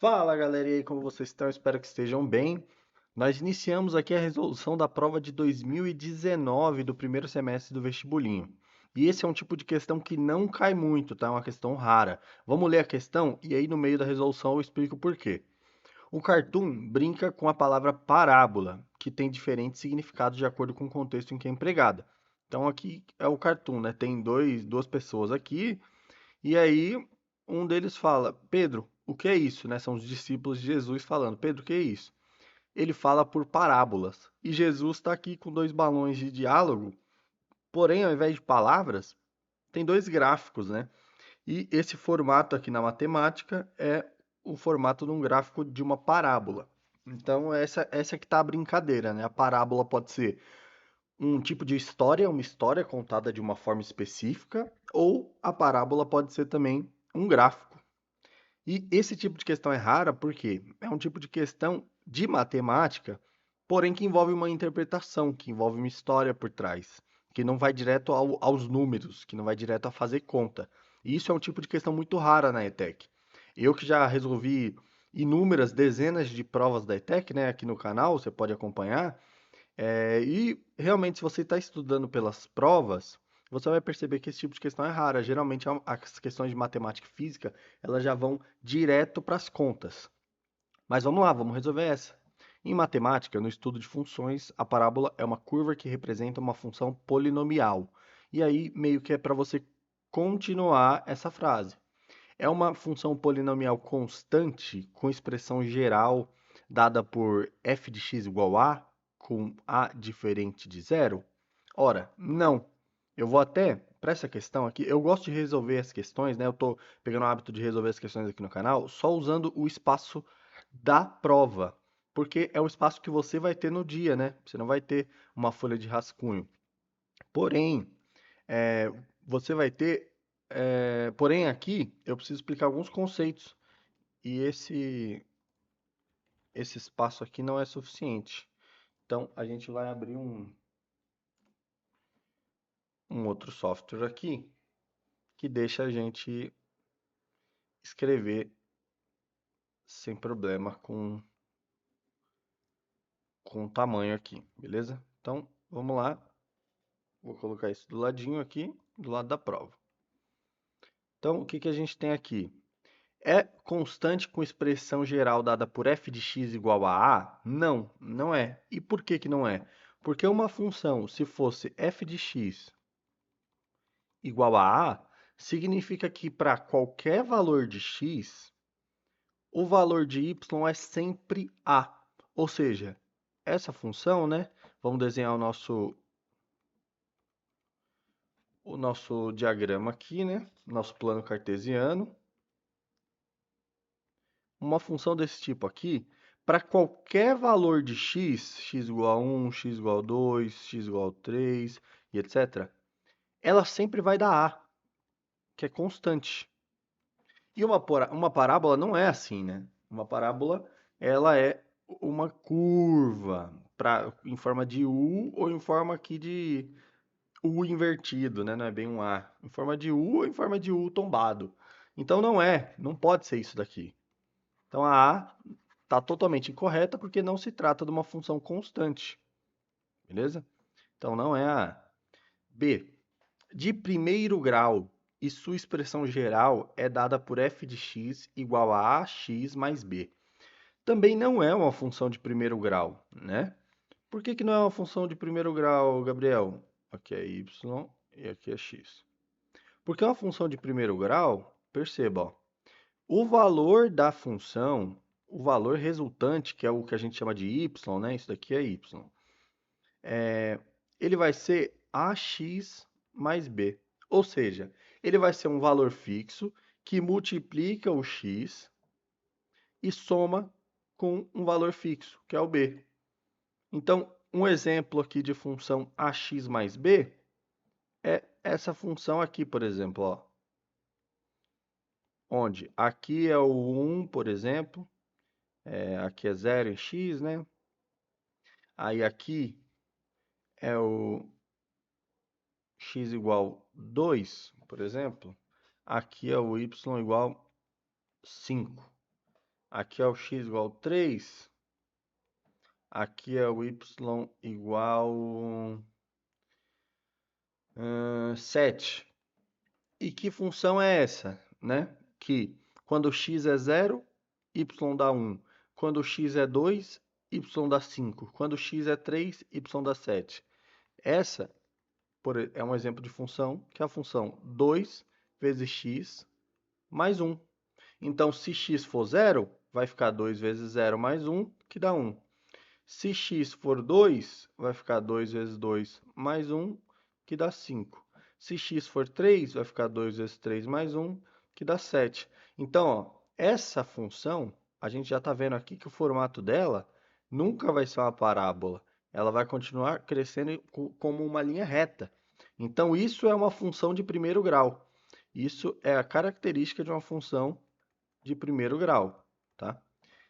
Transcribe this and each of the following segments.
Fala galera, e aí como vocês estão? Espero que estejam bem. Nós iniciamos aqui a resolução da prova de 2019 do primeiro semestre do vestibulinho. E esse é um tipo de questão que não cai muito, tá? É uma questão rara. Vamos ler a questão e aí no meio da resolução eu explico por quê. O cartoon brinca com a palavra parábola, que tem diferentes significados de acordo com o contexto em que é empregada. Então aqui é o cartoon, né? Tem duas pessoas aqui e aí um deles fala: Pedro, o que é isso? Né? São os discípulos de Jesus falando: Pedro, o que é isso? Ele fala por parábolas. E Jesus está aqui com dois balões de diálogo, porém, ao invés de palavras, tem dois gráficos, né? E esse formato aqui na matemática é o formato de um gráfico de uma parábola. Então, essa que está a brincadeira, né? A parábola pode ser um tipo de história, uma história contada de uma forma específica, ou a parábola pode ser também um gráfico. E esse tipo de questão é rara porque é um tipo de questão de matemática, porém que envolve uma interpretação, que envolve uma história por trás, que não vai direto aos números, que não vai direto a fazer conta. E isso é um tipo de questão muito rara na ETEC. Eu que já resolvi inúmeras dezenas de provas da ETEC, né, aqui no canal, você pode acompanhar, e realmente, se você está estudando pelas provas, você vai perceber que esse tipo de questão é rara. Geralmente, as questões de matemática e física, elas já vão direto para as contas. Mas vamos lá, vamos resolver essa. Em matemática, no estudo de funções, a parábola é uma curva que representa uma função polinomial. E aí, meio que é para você continuar essa frase. É uma função polinomial constante com expressão geral dada por f de x igual a, com a diferente de zero? Ora, não. Eu vou até, para essa questão aqui, eu gosto de resolver as questões, né? Eu estou pegando o hábito de resolver as questões aqui no canal, só usando o espaço da prova, porque é o espaço que você vai ter no dia, né? Você não vai ter uma folha de rascunho. Porém, é, você vai ter. Porém, aqui eu preciso explicar alguns conceitos. E esse espaço aqui não é suficiente. Então, a gente vai abrir um outro software aqui que deixa a gente escrever sem problema com o tamanho aqui, beleza? Então, vamos lá. Vou colocar isso do ladinho aqui, do lado da prova. Então, o que que a gente tem aqui? É constante com expressão geral dada por f de x igual a a? Não, não é. E por que que não é? Porque uma função, se fosse f de x igual a a, significa que para qualquer valor de x, o valor de y é sempre a. Ou seja, essa função, né? Vamos desenhar o nosso diagrama aqui, né? Nosso plano cartesiano. Uma função desse tipo aqui, para qualquer valor de x igual a 1, x igual a 2, x igual a 3 e etc., ela sempre vai dar a, que é constante. E uma parábola não é assim, né? Uma parábola, ela é uma curva em forma de U ou em forma aqui de U invertido, né? Não é bem um A. Em forma de U ou em forma de U tombado. Então não pode ser isso daqui. Então a A está totalmente incorreta porque não se trata de uma função constante, beleza? Então não é a A. B. De primeiro grau e sua expressão geral é dada por f de x igual a ax mais b. Também não é uma função de primeiro grau, né? Por que que não é uma função de primeiro grau, Gabriel? Aqui é y e aqui é x. Porque uma função de primeiro grau, perceba, ó, o valor da função, o valor resultante, que é o que a gente chama de y, né? Isso daqui é y. Ele vai ser ax mais b. Ou seja, ele vai ser um valor fixo que multiplica o x e soma com um valor fixo, que é o b. Então, um exemplo aqui de função ax mais b é essa função aqui, por exemplo, ó, onde aqui é o 1, por exemplo, aqui é 0 em x, né? Aí aqui é o x igual 2, por exemplo. Aqui é o y igual 5. aqui é o x igual a 3, aqui é o y igual a 7. E que função é essa, né? Que quando x é 0, y dá 1. Quando x é 2, y dá 5. Quando x é 3, y dá 7. Essa é um exemplo de função, que é a função 2 vezes x mais 1. Então, se x for 0, vai ficar 2 vezes 0 mais 1, que dá 1. Se x for 2, vai ficar 2 vezes 2 mais 1, que dá 5. Se x for 3, vai ficar 2 vezes 3 mais 1, que dá 7. Então, ó, essa função, a gente já está vendo aqui que o formato dela nunca vai ser uma parábola. Ela vai continuar crescendo como uma linha reta. Então, isso é uma função de primeiro grau. Isso é a característica de uma função de primeiro grau, tá?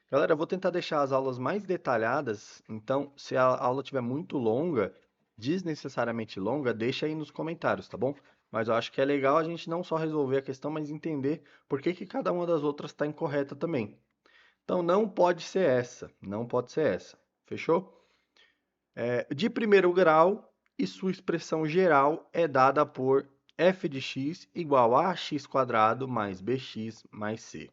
Galera, eu vou tentar deixar as aulas mais detalhadas, então se a aula estiver muito longa, desnecessariamente longa, deixa aí nos comentários, tá bom? Mas eu acho que é legal a gente não só resolver a questão, mas entender por que que cada uma das outras está incorreta também. Então não pode ser essa, não pode ser essa, fechou? De primeiro grau e sua expressão geral é dada por f de x igual a x quadrado mais bx mais c.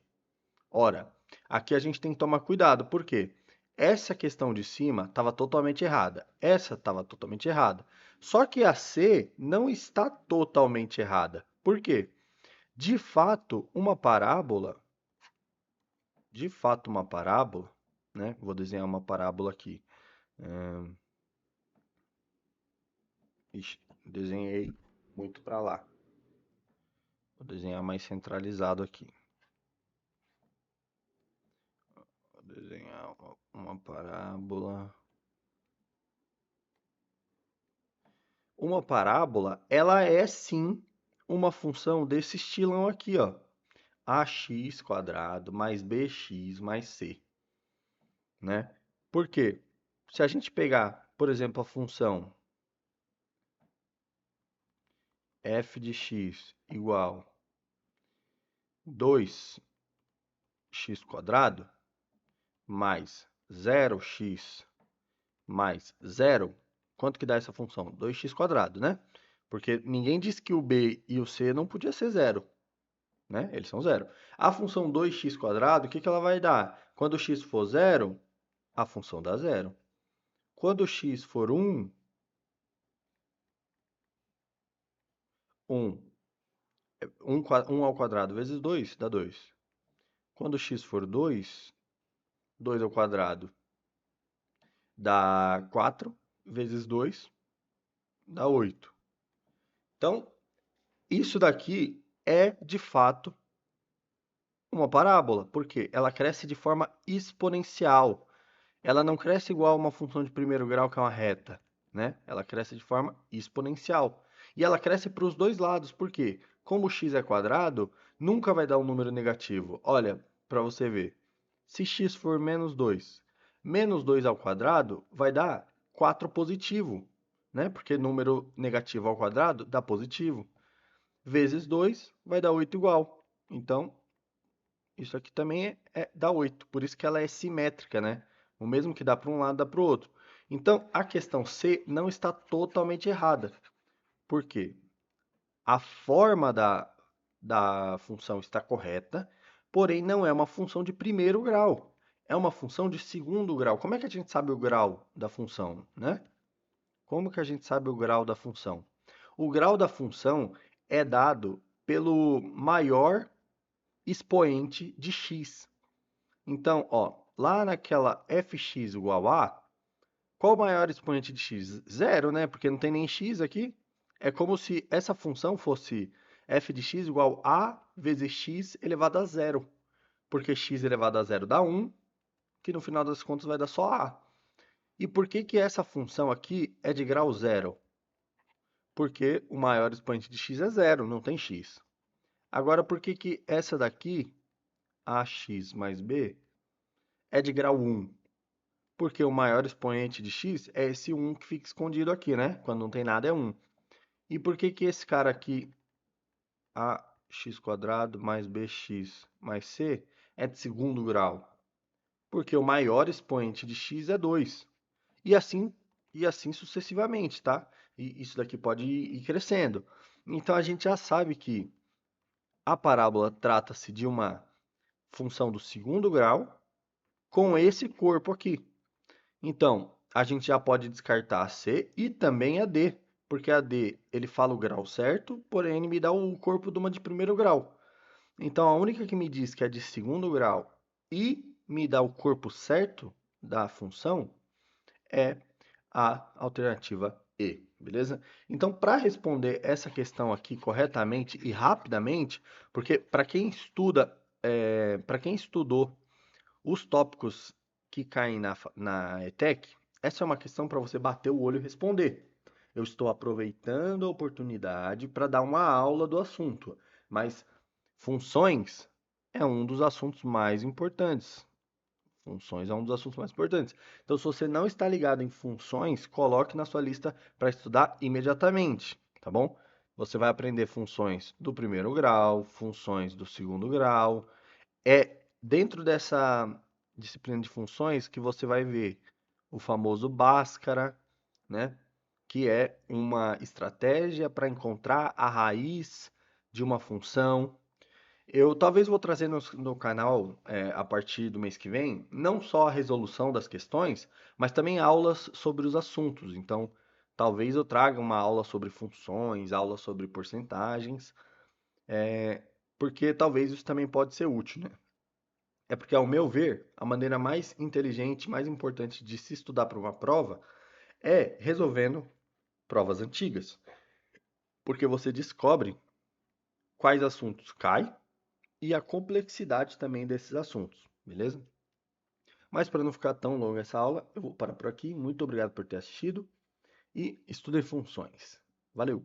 Ora, aqui a gente tem que tomar cuidado, por quê? Essa questão de cima estava totalmente errada, essa estava totalmente errada. Só que a C não está totalmente errada. Por quê? De fato, uma parábola, né? Vou desenhar uma parábola aqui. Ixi, desenhei muito para lá. Vou desenhar mais centralizado aqui. Vou desenhar uma parábola. Uma parábola, ela é sim uma função desse estilão aqui, ó. Ax quadrado mais bx mais c, né? Por quê? Se a gente pegar, por exemplo, a função f de x igual 2x quadrado mais 0x mais 0, quanto que dá essa função? 2x quadrado, né? Porque ninguém disse que o b e o c não podia ser 0. Né? Eles são zero. A função 2x quadrado, o que que ela vai dar? Quando x for 0, a função dá 0. Quando x for 1, 1 ao quadrado vezes 2 dá 2. Quando x for 2, 2 ao quadrado dá 4 vezes 2 dá 8. Então, isso daqui é, de fato, uma parábola, porque ela cresce de forma exponencial. Ela não cresce igual a uma função de primeiro grau, que é uma reta, né? Ela cresce de forma exponencial. E ela cresce para os dois lados, por quê? Como o x é quadrado, nunca vai dar um número negativo. Olha, para você ver. Se x for menos 2 ao quadrado vai dar 4 positivo, né? Porque número negativo ao quadrado dá positivo. Vezes 2 vai dar 8 igual. Então, isso aqui também dá 8, por isso que ela é simétrica, né? O mesmo que dá para um lado, dá para o outro. Então, a questão C não está totalmente errada. Por quê? A forma da função está correta, porém não é uma função de primeiro grau. É uma função de segundo grau. Como é que a gente sabe o grau da função, né? Como que a gente sabe o grau da função? O grau da função é dado pelo maior expoente de x. Então, ó, lá naquela fx igual a, qual o maior expoente de x? Zero, né? Porque não tem nem x aqui. É como se essa função fosse f de x igual a vezes x elevado a zero. Porque x elevado a zero dá 1, que no final das contas vai dar só a. E por que que essa função aqui é de grau zero? Porque o maior expoente de x é zero, não tem x. Agora, por que que essa daqui, ax mais b, é de grau 1? Porque o maior expoente de x é esse 1 que fica escondido aqui, né? Quando não tem nada é 1. E por que que esse cara aqui, ax quadrado mais bx mais c, é de segundo grau? porque o maior expoente de x é 2. E assim, e assim sucessivamente, tá? E isso daqui pode ir crescendo. Então a gente já sabe que a parábola trata-se de uma função do segundo grau com esse corpo aqui. Então, a gente já pode descartar a C e também a D, porque a D ele fala o grau certo, porém ele me dá o corpo de uma de primeiro grau. Então, a única que me diz que é de segundo grau e me dá o corpo certo da função é a alternativa E, beleza? Então, para responder essa questão aqui corretamente e rapidamente, porque para quem estudou os tópicos que caem na ETEC, essa é uma questão para você bater o olho e responder. Eu estou aproveitando a oportunidade para dar uma aula do assunto, mas funções é um dos assuntos mais importantes. Funções é um dos assuntos mais importantes. Então, se você não está ligado em funções, coloque na sua lista para estudar imediatamente, tá bom? Você vai aprender funções do primeiro grau, funções do segundo grau. É dentro dessa disciplina de funções que você vai ver o famoso Bhaskara, né? Que é uma estratégia para encontrar a raiz de uma função. Eu talvez vou trazer no canal, a partir do mês que vem, não só a resolução das questões, mas também aulas sobre os assuntos. Então, talvez eu traga uma aula sobre funções, aula sobre porcentagens, porque talvez isso também pode ser útil, né? É porque, ao meu ver, a maneira mais inteligente, mais importante de se estudar para uma prova é resolvendo provas antigas, porque você descobre quais assuntos caem e a complexidade também desses assuntos, beleza? Mas para não ficar tão longa essa aula, eu vou parar por aqui. Muito obrigado por ter assistido e estude funções. Valeu!